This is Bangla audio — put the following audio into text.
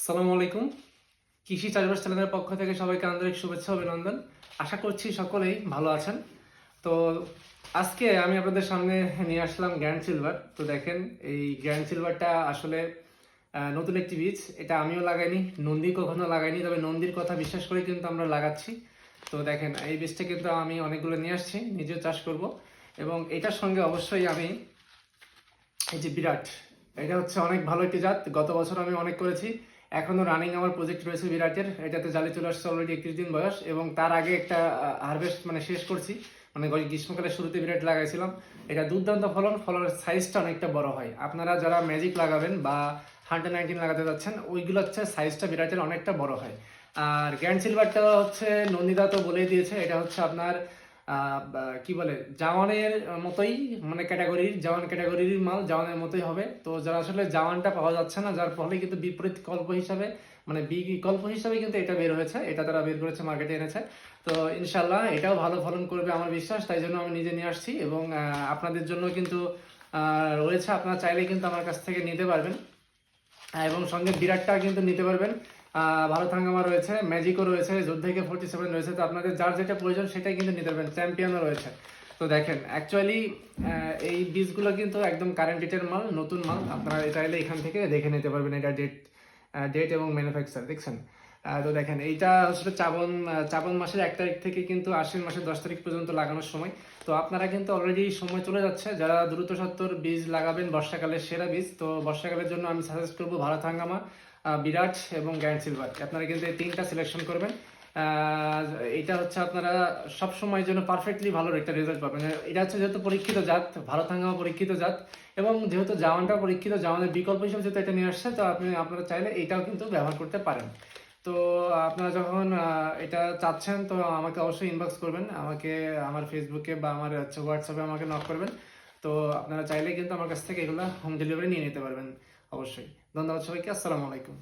আসসালামু আলাইকুম। কৃষি চাষবাস চ্যানেলের পক্ষ থেকে সবাইকে আন্তরিক শুভেচ্ছা অভিনন্দন। আশা করছি সকলেই ভালো আছেন। তো আজকে আমি আপনাদের সামনে নিয়ে আসলাম গ্র্যান্ড সিলভার। তো দেখেন এই গ্র্যান্ড সিলভারটা আসলে নতুন একটি বীজ। এটা আমিও লাগাইনি, নন্দী কখনো লাগাইনি, তবে নন্দীর কথা বিশ্বাস করে কিন্তু আমরা লাগাচ্ছি। তো দেখেন এই বীজটা কিন্তু আমি অনেকগুলো নিয়ে আসছি, নিজেও চাষ করব। এবং এটার সঙ্গে অবশ্যই আমি এই যে বিরাট, এটা হচ্ছে অনেক ভালো একটি জাত। গত বছর আমি অনেক করেছি, এখনো রানিং আমার প্রজেক্ট রয়েছে বিরাটের। এটাতে জালি চলে আসছে অলরেডি 31 দিন বয়স, এবং তার আগে একটা হারভেস্ট শেষ করছি, গ্রীষ্মকালের শুরুতে বিরাট লাগাইছিলাম। এটা দুর্দান্ত ফলনের সাইজটা অনেকটা বড় হয়। আপনারা যারা ম্যাজিক লাগাবেন বা 119 লাগাতে যাচ্ছেন, ওইগুলো হচ্ছে সাইজটা বিরাটের অনেকটা বড় হয়। আর গ্র্যান্ড সিলভারটা হচ্ছে নন্দিতা তো বলেই দিয়েছে, এটা হচ্ছে আপনার কি বলে জাওয়ানের মতোই, ক্যাটাগরির মাল জাওয়ানের মতোই হবে। তো যারা আসলে জাওয়ানটা পাওয়া যাচ্ছে না, যার ফলে কিন্তু বিপরীত কল্প হিসাবে বিকল্প হিসাবে কিন্তু এটা বের হয়েছে, এটা তারা বের করেছে, মার্কেটে এনেছে। তো ইনশাল্লাহ এটাও ভালো ফলন করবে আমার বিশ্বাস, তাই জন্য আমি নিজে নিয়ে আসছি। এবং আপনাদের জন্য কিন্তু রয়েছে, আপনারা চাইলে কিন্তু আমার কাছ থেকে নিতে পারবেন। এবং সঙ্গে বিরাটটা কিন্তু নিতে পারবেন। ভারত হাঙ্গামা রয়েছে, ম্যাজিকও রয়েছে, যোদ্ধা AK-47 রয়েছে। তো আপনাদের যার যেটা প্রয়োজন সেটাই কিন্তু নিতে পারবেন। চ্যাম্পিয়নও রয়েছে। তো দেখেন অ্যাকচুয়ালি এই বীজগুলো কিন্তু একদম কারেন্ট ডেটের মাল, নতুন মাল। আপনারা চাইলে এখান থেকে দেখে নিতে পারবেন এটা ডেট এবং ম্যানুফ্যাকচার দেখছেন। তো দেখেন এইটা আসলে শ্রাবণ মাসের 1 তারিখ থেকে কিন্তু আশ্বিন মাসের 10 তারিখ পর্যন্ত লাগানোর সময়। তো আপনারা কিন্তু অলরেডি সময় চলে যাচ্ছে, যারা দ্রুত সত্তর বীজ লাগাবেন, বর্ষাকালের সেরা বীজ। তো বর্ষাকালের জন্য আমি সাজেস্ট করবো ভারত হাঙ্গামা, বিরাট এবং গ্র্যান্ড সিলভার। আপনারা কিন্তু এই 3টা সিলেকশন করবেন। এটা হচ্ছে আপনারা সব সময়ের জন্য পারফেক্টলি ভালো একটা রেজাল্ট পাবেন। এটা হচ্ছে যেহেতু পরীক্ষিত জাত, ভারত হাঙ্গামা পরীক্ষিত জাত, এবং যেহেতু জাওয়ানটা পরীক্ষিত, জাওয়ানের বিকল্প হিসেবে যেহেতু এটা নিয়ে আসছে, তো আপনারা চাইলে এটাও কিন্তু ব্যবহার করতে পারেন। তো আপনারা যখন এটা চাচ্ছেন, তো আমাকে অবশ্যই ইনবক্স করবেন, আমাকে আমার ফেসবুকে বা আমার হোয়াটসঅ্যাপে আমাকে নক করবেন। তো আপনারা চাইলে কিন্তু আমার কাছ থেকে এগুলো হোম ডেলিভারি নিয়ে নিতে পারবেন অবশ্যই। ধন্যবাদ সবাইকে। আসসালামু আলাইকুম।